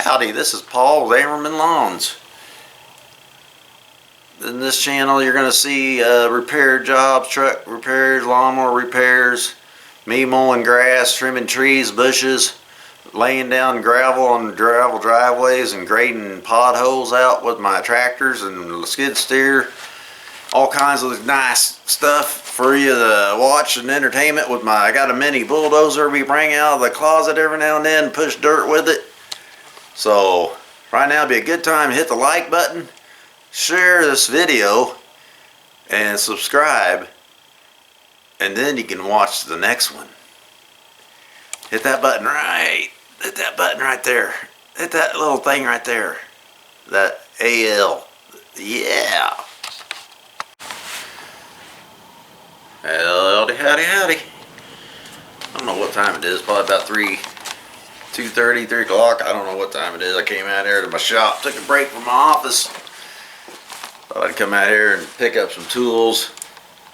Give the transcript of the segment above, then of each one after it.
Howdy, this is Paul with Ammerman Lawns. In this channel you're going to see repair jobs, truck repairs, lawnmower repairs, me mowing grass, trimming trees, bushes, laying down gravel on gravel driveways and grading potholes out with my tractors and skid steer. All kinds of nice stuff for you to watch and entertainment with I got a mini bulldozer we bring out of the closet every now and then and push dirt with it. So right now would be a good time to hit the like button, share this video, and subscribe, and then you can watch the next one. Hit that button right there. Hit that little thing right there. That AL. Yeah. Howdy, howdy, howdy. I don't know what time it is, probably about 2:30, 3 o'clock. I don't know what time it is. I came out here to my shop, took a break from my office. Thought I'd come out here and pick up some tools.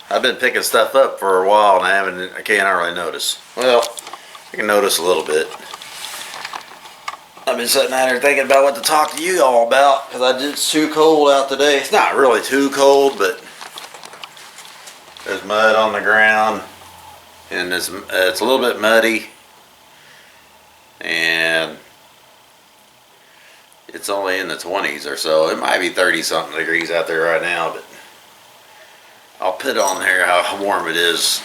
I've been picking stuff up for a while and I can't really notice. Well, I can notice a little bit. I've been sitting out here thinking about what to talk to you all about because it's too cold out today. It's not really too cold, but there's mud on the ground and it's a little bit muddy. And it's only in the 20s or so. It might be 30 something degrees out there right now, but I'll put on there how warm it is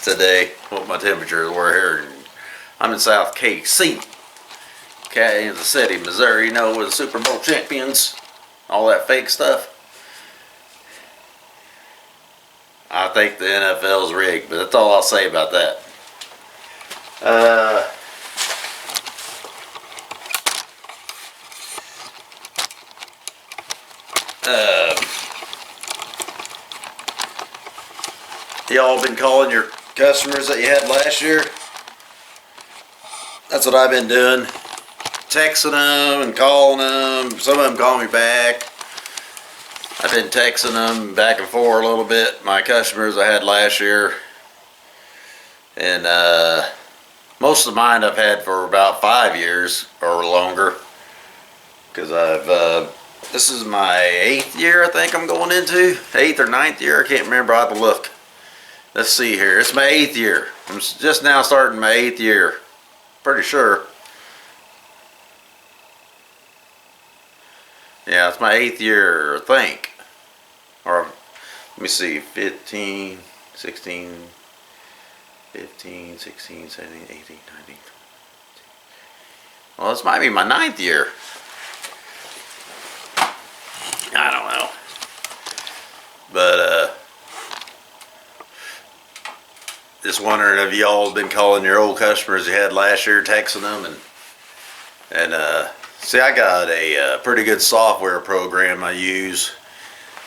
today, what my temperatures were here. I'm in South KC, Kansas City, Missouri, you know, with the Super Bowl champions, all that fake stuff. I think the NFL's rigged, but that's all I'll say about that. Y'all been calling your customers that you had last year? That's what I've been doing. Texting them and calling them. Some of them call me back. I've been texting them back and forth a little bit. My customers I had last year. And most of mine I've had for about 5 years or longer. Because this is my 8th year I think I'm going into. 8th or 9th year, I can't remember, I have to look. Let's see here, it's my 8th year. I'm just now starting my 8th year. Pretty sure. Yeah, it's my 8th year, I think. Or, let me see, 15, 16, 17, 18, 19. Well, this might be my 9th year. I don't know. But, just wondering if y'all been calling your old customers you had last year, texting them, and see, I got a pretty good software program I use.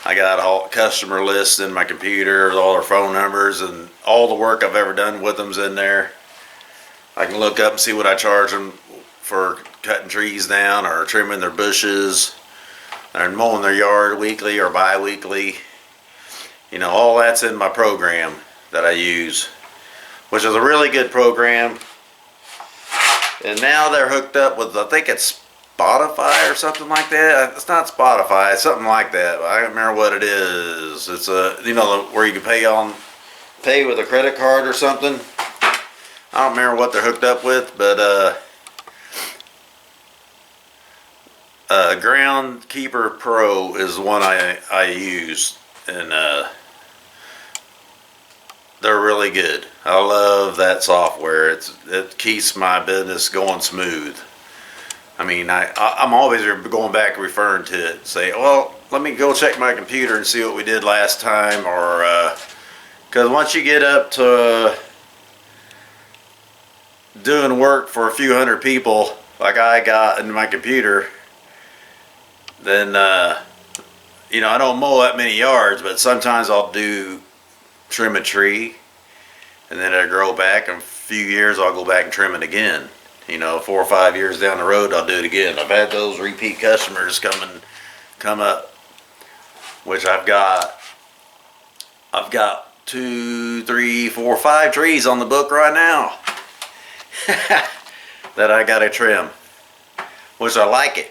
I got all customer lists in my computer, all their phone numbers, and all the work I've ever done with them's in there. I can look up and see what I charge them for cutting trees down or trimming their bushes, or mowing their yard weekly or bi-weekly. You know, all that's in my program that I use, which is a really good program. And now they're hooked up with, I think it's Spotify or something like that. It's not Spotify, it's something like that. I don't remember what it is. It's you know, where you can pay with a credit card or something. I don't remember what they're hooked up with, but Groundkeeper Pro is the one I use, and they're really good. I love that software. It keeps my business going smooth. I mean, I'm always going back and referring to it. Say, well, let me go check my computer and see what we did last time, or because once you get up to doing work for a few hundred people, like I got in my computer, then you know, I don't mow that many yards, but sometimes I'll trim a tree, and then it'll grow back. In a few years, I'll go back and trim it again. You know, 4 or 5 years down the road, I'll do it again. I've had those repeat customers come up, which I've got 2, 3, 4, 5 trees on the book right now that I gotta trim. which I like it.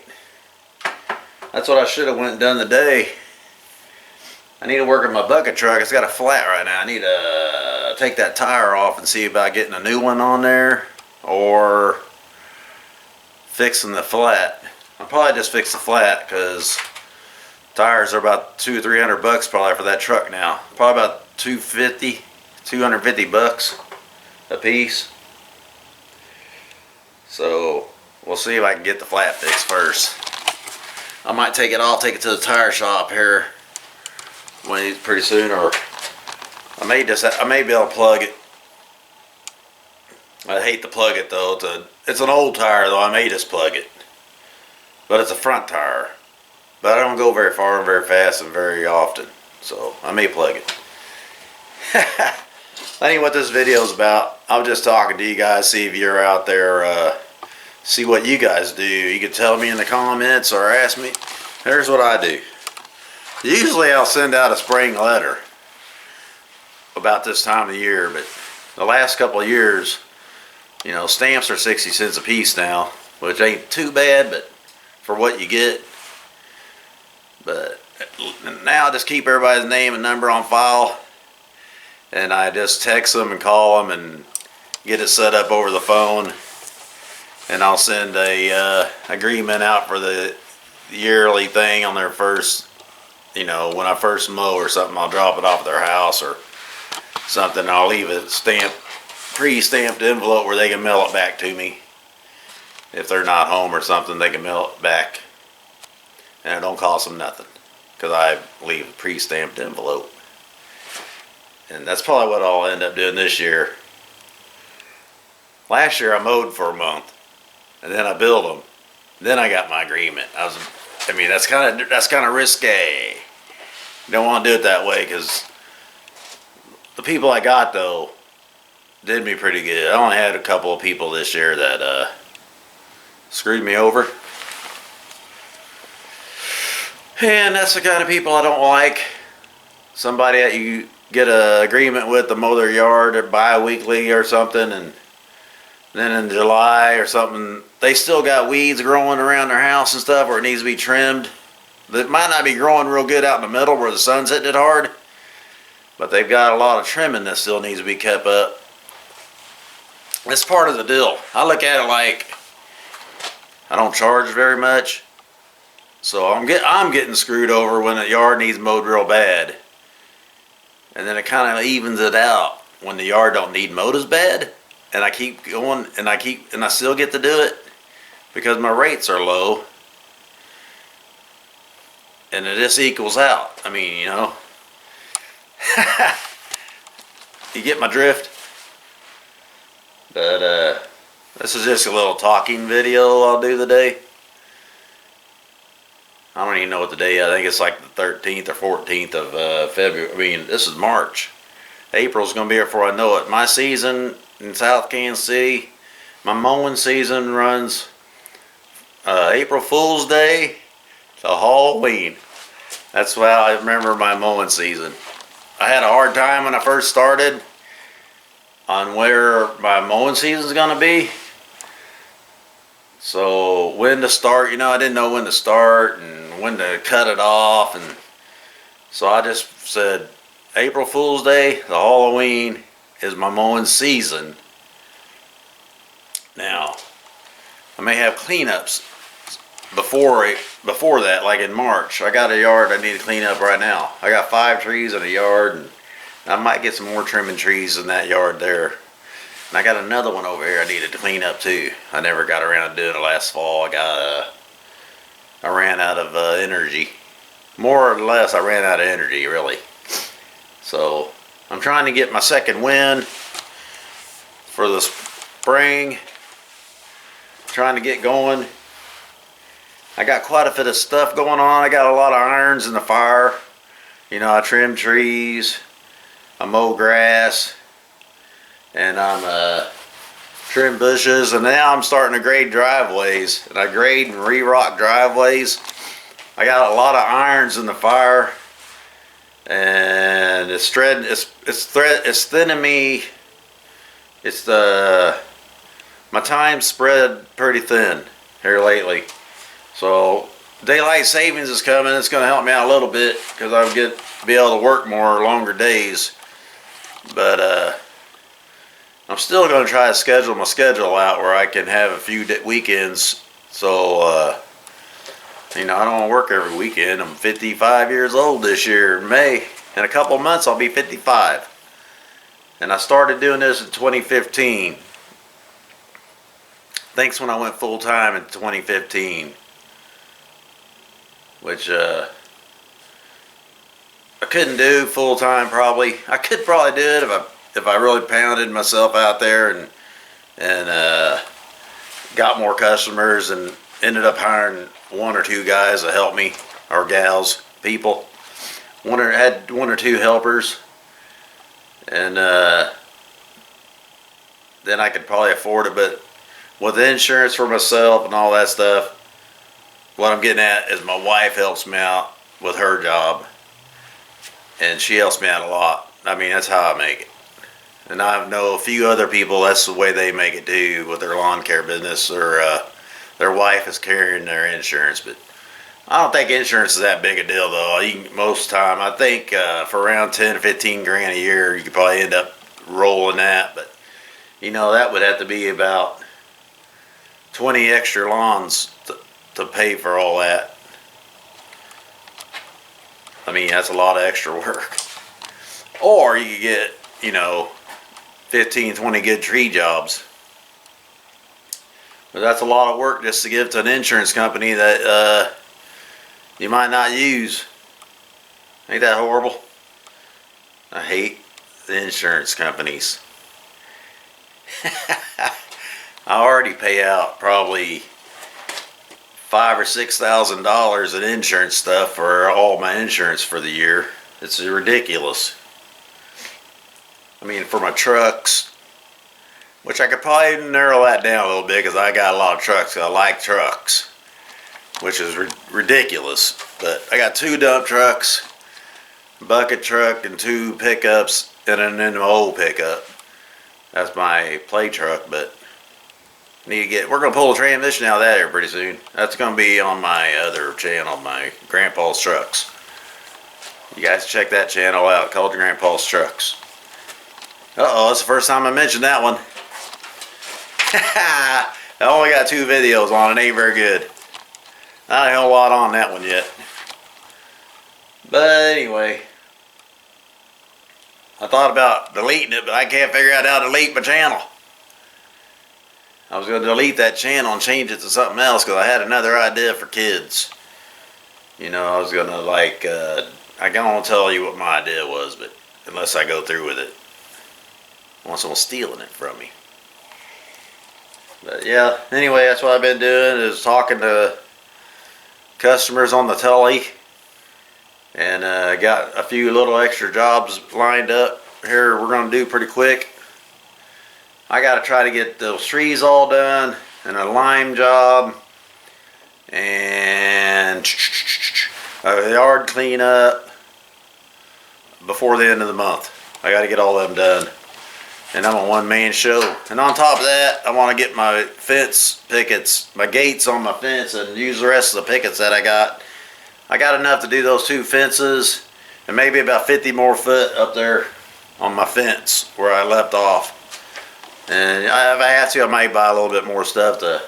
That's what I should have went and done today. I need to work on my bucket truck. It's got a flat right now. I need to take that tire off and see about getting a new one on there or fixing the flat. I'll probably just fix the flat because tires are about $200 or $300 probably for that truck now. Probably about 250 bucks a piece. So we'll see if I can get the flat fixed first. I might take it off, take it to the tire shop here pretty soon, or I may be able to plug it. I hate to plug it though. It's an old tire though. I may just plug it, but it's a front tire. But I don't go very far and very fast and very often, so I may plug it. That ain't what this video is about. I'm just talking to you guys, see if you're out there, see what you guys do. You can tell me in the comments or ask me. Here's what I do. Usually I'll send out a spring letter about this time of year, but the last couple of years, you know, stamps are 60 cents a piece now, which ain't too bad, but for what you get. But now I just keep everybody's name and number on file, and I just text them and call them and get it set up over the phone, and I'll send a agreement out for the yearly thing on their first, you know, when I first mow or something. I'll drop it off at their house or something. I'll leave a pre-stamped envelope where they can mail it back to me. If they're not home or something, they can mail it back. And it don't cost them nothing, because I leave a pre-stamped envelope. And that's probably what I'll end up doing this year. Last year I mowed for a month, and then I billed them. Then I got my agreement. I mean, that's kind of risque. You don't want to do it that way, because the people I got though did me pretty good. I only had a couple of people this year that screwed me over. And that's the kind of people I don't like. Somebody that you get an agreement with to mow their yard bi-weekly or something, and then in July or something, they still got weeds growing around their house and stuff where it needs to be trimmed. That might not be growing real good out in the middle where the sun's hitting it hard, but they've got a lot of trimming that still needs to be kept up. That's part of the deal. I look at it like I don't charge very much, so I'm getting screwed over when the yard needs mowed real bad, and then it kind of evens it out when the yard don't need mowed as bad, and I keep going and I still get to do it because my rates are low, and it just equals out. I mean, you know, you get my drift. But this is just a little talking video I'll do today. I don't even know what the day is. I think it's like the 13th or 14th of February. I mean, this is March. April's going to be here before I know it. My season in South Kansas City, my mowing season runs April Fool's Day to Halloween. That's why I remember my mowing season. I had a hard time when I first started on where my mowing season is going to be. So when to start, you know, I didn't know when to start and when to cut it off, and so I just said April Fool's Day to Halloween is my mowing season. Now I may have cleanups before that, like in March. I got a yard I need to clean up right now. I got 5 trees in a yard, and I might get some more trimming trees in that yard there. And I got another one over here I needed to clean up too. I never got around to doing it last fall. I ran out of energy. More or less, I ran out of energy, really. So I'm trying to get my second wind for the spring. Trying to get going. I got quite a bit of stuff going on. I got a lot of irons in the fire. You know, I trim trees, I mow grass, and I'm trim bushes, and now I'm starting to grade driveways. And I grade and re-rock driveways. I got a lot of irons in the fire, and it's thinning me. My time spread pretty thin here lately. So daylight savings is coming. It's going to help me out a little bit because I'll be able to work more longer days. But I'm still going to try to schedule my schedule out where I can have a few weekends. So you know, I don't want to work every weekend. I'm 55 years old this year in May. In a couple of months, I'll be 55. And I started doing this in 2015. Thanks when I went full time in 2015. Which I couldn't do full time probably. I could probably do it if I really pounded myself out there and got more customers and ended up hiring one or two guys to help me, or gals, people. Had one or two helpers, and then I could probably afford it. But with the insurance for myself and all that stuff, what I'm getting at is my wife helps me out with her job, and she helps me out a lot. I mean, that's how I make it. And I know a few other people, that's the way they make it too with their lawn care business, or their wife is carrying their insurance. But I don't think insurance is that big a deal though. Most time, I think for around 10 to 15 grand a year, you could probably end up rolling that. But you know, that would have to be about 20 extra lawns to pay for all that. I mean, that's a lot of extra work. Or you could get, you know, 15, 20 good tree jobs. But that's a lot of work just to give to an insurance company that you might not use. Ain't that horrible? I hate the insurance companies. I already pay out probably $5,000 or $6,000 in insurance stuff for all my insurance for the year. It's ridiculous. I mean, for my trucks, which I could probably narrow that down a little bit because I got a lot of trucks. I like trucks, which is ridiculous. But I got 2 dump trucks, bucket truck, and 2 pickups, and then an old pickup. That's my play truck, but we're gonna pull a transmission out of that here pretty soon. That's gonna be on my other channel, my Grandpa's Trucks. You guys check that channel out, called Grandpa's Trucks. Uh-oh, that's the first time I mentioned that one. I only got 2 videos on it, ain't very good. Not a whole lot on that one yet. But anyway, I thought about deleting it, but I can't figure out how to delete my channel. I was going to delete that channel and change it to something else because I had another idea for kids. You know, I was going to I can't want to tell you what my idea was, but unless I go through with it. I want someone stealing it from me. But yeah, anyway, that's what I've been doing, is talking to customers on the telly. And got a few little extra jobs lined up here we're going to do pretty quick. I got to try to get those trees all done, and a lime job, and a yard cleanup before the end of the month. I got to get all of them done. And I'm a one-man show. And on top of that, I want to get my fence pickets, my gates on my fence, and use the rest of the pickets that I got. I got enough to do those 2 fences, and maybe about 50 more foot up there on my fence where I left off. And if I have to, I might buy a little bit more stuff to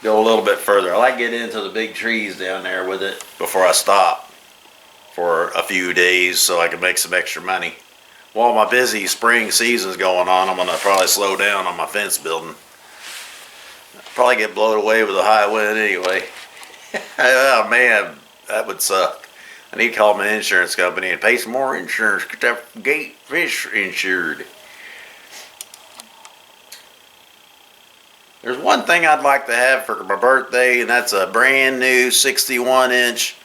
go a little bit further. I like to get into the big trees down there with it before I stop for a few days so I can make some extra money. While my busy spring season's going on, I'm going to probably slow down on my fence building. Probably get blown away with a high wind anyway. Oh man, that would suck. I need to call my insurance company and pay some more insurance. Get that gate fish insured. There's one thing I'd like to have for my birthday, and that's a brand new 61-inch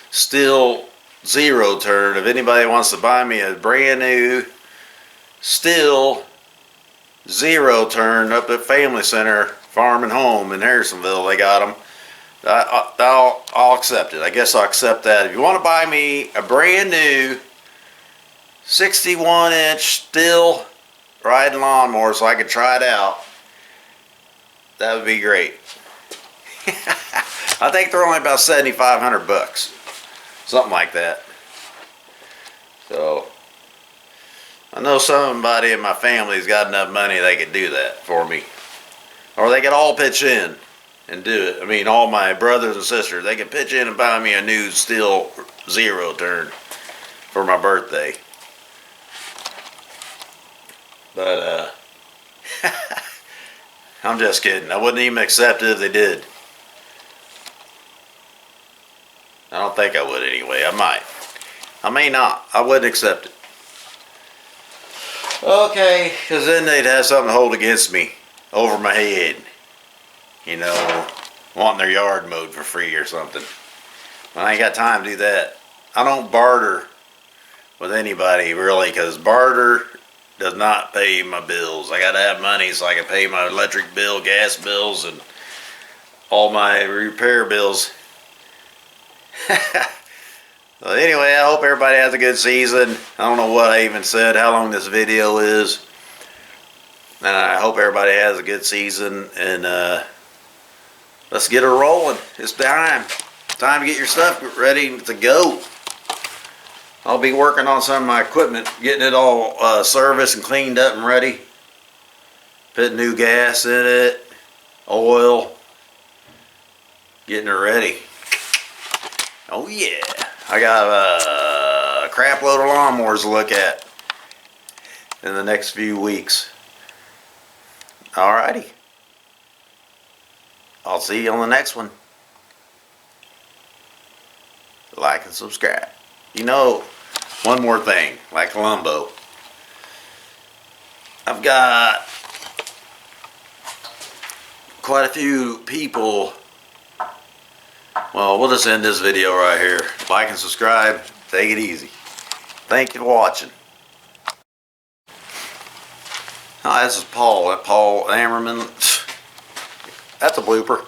steel zero turn. If anybody wants to buy me a brand new steel zero turn up at Family Center Farm and Home in Harrisonville, they got them. I'll accept it. I guess I'll accept that. If you want to buy me a brand new 61-inch steel riding lawnmower so I can try it out, that would be great. I think they're only about 7,500 bucks, something like that. So I know somebody in my family's got enough money they could do that for me, or they could all pitch in and do it. I mean, all my brothers and sisters, they could pitch in and buy me a new Steel Zero turn for my birthday. But I'm just kidding. I wouldn't even accept it if they did. I don't think I would anyway. I might. I may not. I wouldn't accept it. Okay, because then they'd have something to hold against me over my head. You know, wanting their yard mowed for free or something. I ain't got time to do that. I don't barter with anybody really, because barter does not pay my bills. I gotta have money so I can pay my electric bill, gas bills, and all my repair bills. Well, anyway, I hope everybody has a good season. I don't know what I even said, how long this video is. And I hope everybody has a good season. And let's get her rolling. It's time. Time to get your stuff ready to go. I'll be working on some of my equipment, getting it all serviced and cleaned up and ready. Putting new gas in it, oil, getting it ready. Oh yeah, I got a crap load of lawnmowers to look at in the next few weeks. Alrighty, I'll see you on the next one. Like and subscribe. You know, one more thing, like Columbo. I've got quite a few people. Well, we'll just end this video right here. Like and subscribe. Take it easy. Thank you for watching. Oh, this is Paul. Paul Ammerman. That's a blooper.